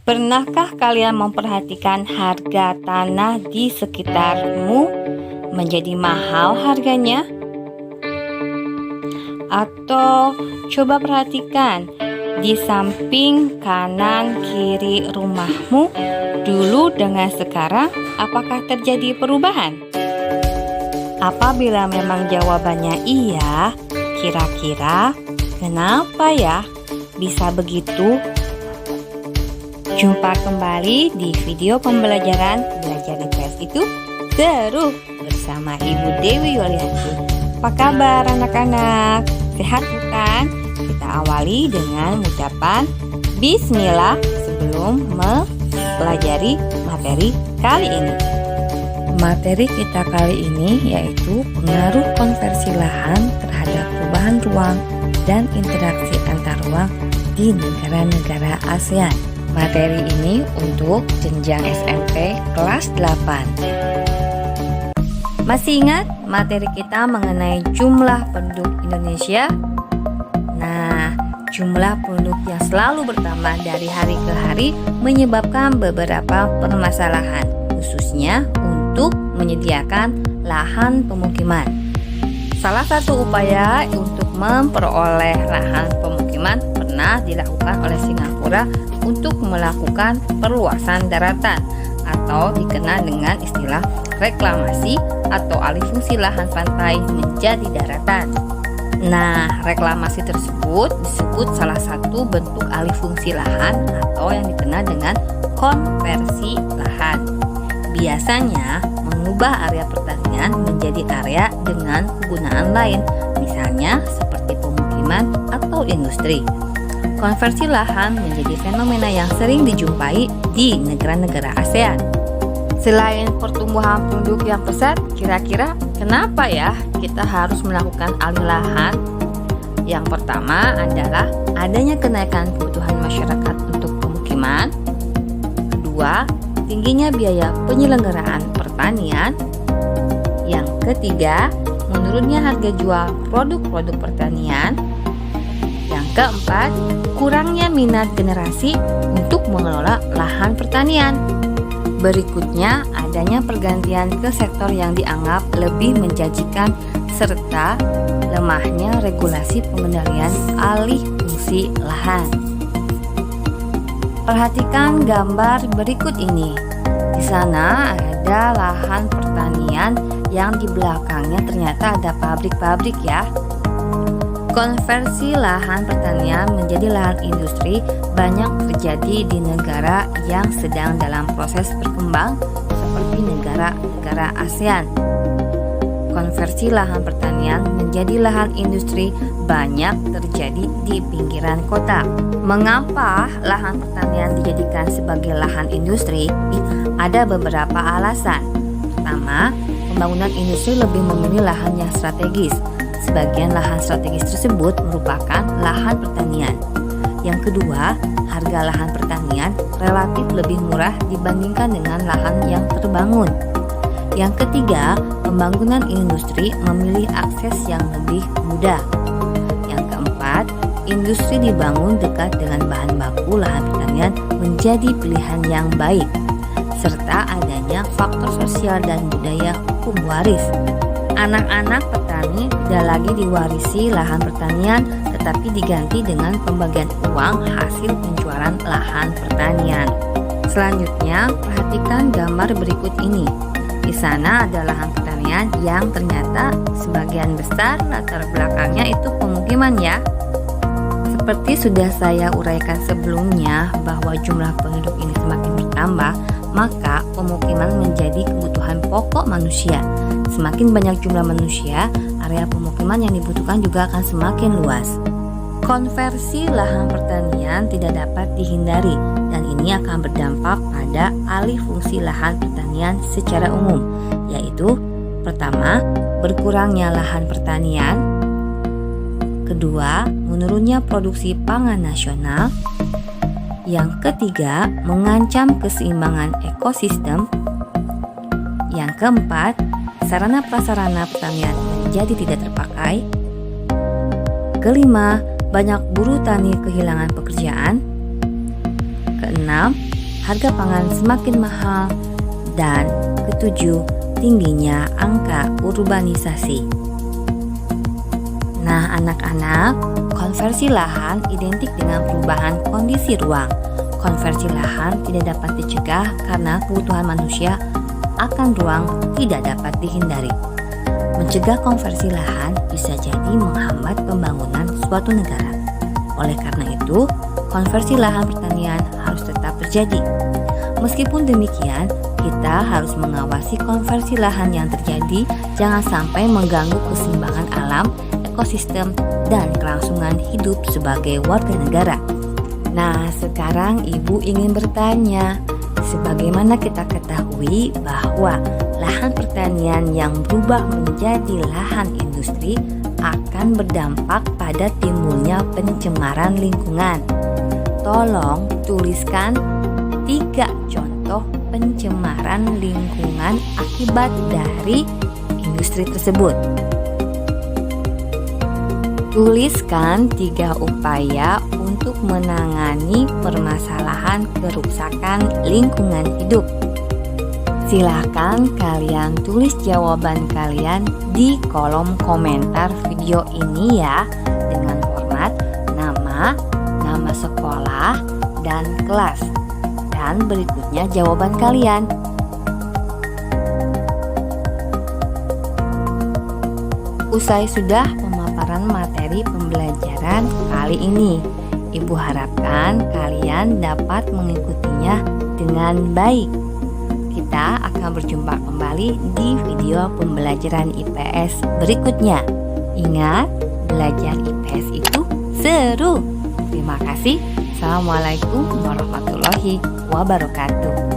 Pernahkah kalian memperhatikan harga tanah di sekitarmu menjadi mahal harganya? Atau coba perhatikan di samping kanan kiri rumahmu dulu dengan sekarang, apakah terjadi perubahan? Apabila memang jawabannya iya, kira-kira kenapa ya bisa begitu? Jumpa kembali di video pembelajaran Belajar IPS itu seru bersama Ibu Dewi Yulianti. Apa kabar anak-anak? Sehat bukan? Kita awali dengan ucapan Bismillah sebelum mempelajari materi kali ini. Materi kita kali ini yaitu pengaruh konversi lahan terhadap perubahan ruang dan interaksi antar ruang di negara-negara ASEAN. Materi ini untuk jenjang SMP kelas 8. Masih ingat materi kita mengenai jumlah penduduk Indonesia? Nah, jumlah penduduk yang selalu bertambah dari hari ke hari menyebabkan beberapa permasalahan, khususnya untuk menyediakan lahan pemukiman. Salah satu upaya untuk memperoleh lahan pemukiman pernah dilakukan oleh Singapura untuk melakukan perluasan daratan atau dikenal dengan istilah reklamasi atau alih fungsi lahan pantai menjadi daratan. Nah, reklamasi tersebut disebut salah satu bentuk alih fungsi lahan atau yang dikenal dengan konversi lahan. Biasanya mengubah area pertanian menjadi area dengan kegunaan lain, misalnya seperti pemukiman atau industri. Konversi lahan menjadi fenomena yang sering dijumpai di negara-negara ASEAN. Selain pertumbuhan penduduk yang pesat, kira-kira kenapa ya kita harus melakukan alih lahan? Yang pertama adalah adanya kenaikan kebutuhan masyarakat untuk pemukiman. Kedua, tingginya biaya penyelenggaraan pertanian. Yang ketiga, menurunnya harga jual produk-produk pertanian. Yang keempat, kurangnya minat generasi untuk mengelola lahan pertanian. Berikutnya, adanya pergantian ke sektor yang dianggap lebih menjanjikan serta lemahnya regulasi pengendalian alih fungsi lahan. Perhatikan gambar berikut ini. Di sana ada lahan pertanian yang di belakangnya ternyata ada pabrik-pabrik ya. Konversi lahan pertanian menjadi lahan industri banyak terjadi di negara yang sedang dalam proses berkembang seperti negara-negara ASEAN. Konversi lahan pertanian menjadi lahan industri banyak terjadi di pinggiran kota. Mengapa lahan pertanian dijadikan sebagai lahan industri? Ada beberapa alasan. Pertama, pembangunan industri lebih memilih lahan yang strategis. Sebagian lahan strategis tersebut merupakan lahan pertanian. Yang kedua, harga lahan pertanian relatif lebih murah dibandingkan dengan lahan yang terbangun. Yang ketiga, pembangunan industri memilih akses yang lebih mudah. Yang keempat, industri dibangun dekat dengan bahan baku lahan pertanian menjadi pilihan yang baik, serta adanya faktor sosial dan budaya hukum waris. Anak-anak petani tidak lagi diwarisi lahan pertanian, tetapi diganti dengan pembagian uang hasil penjualan lahan pertanian. Selanjutnya, perhatikan gambar berikut ini. Di sana ada lahan pertanian yang ternyata sebagian besar latar belakangnya itu pemukiman ya. Seperti sudah saya uraikan sebelumnya bahwa jumlah penduduk ini semakin bertambah, maka pemukiman menjadi kebutuhan pokok manusia. Semakin banyak jumlah manusia, area pemukiman yang dibutuhkan juga akan semakin luas. Konversi lahan pertanian tidak dapat dihindari dan ini akan berdampak pada alih fungsi lahan pertanian secara umum, yaitu pertama, berkurangnya lahan pertanian. Kedua, menurunnya produksi pangan nasional. Yang ketiga, mengancam keseimbangan ekosistem. Yang keempat, sarana prasarana pertanian menjadi tidak terpakai. Kelima, banyak buruh tani kehilangan pekerjaan. Keenam, harga pangan semakin mahal, dan ketujuh, tingginya angka urbanisasi. Nah, anak-anak, konversi lahan identik dengan perubahan kondisi ruang. Konversi lahan tidak dapat dicegah karena kebutuhan manusia akan ruang tidak dapat dihindari. Mencegah konversi lahan bisa jadi menghambat pembangunan suatu negara. Oleh karena itu, konversi lahan pertanian harus tetap terjadi. Meskipun demikian, kita harus mengawasi konversi lahan yang terjadi jangan sampai mengganggu keseimbangan alam, ekosistem, dan kelangsungan hidup sebagai warga negara. Nah, sekarang Ibu ingin bertanya, sebagaimana kita ketahui bahwa lahan pertanian yang berubah menjadi lahan industri akan berdampak pada timbulnya pencemaran lingkungan. Tolong tuliskan 3 contoh pencemaran lingkungan akibat dari industri tersebut. Tuliskan 3 upaya untuk menangani permasalahan kerusakan lingkungan hidup. Silakan kalian tulis jawaban kalian di kolom komentar video ini ya, dengan format nama, nama sekolah, dan kelas. Dan berikutnya jawaban kalian. Usai sudah pemaparan materi pembelajaran kali ini, Ibu harapkan kalian dapat mengikutinya dengan baik. Kita akan berjumpa kembali di video pembelajaran IPS berikutnya. Ingat, belajar IPS itu seru. Terima kasih. Assalamualaikum warahmatullahi wabarakatuh.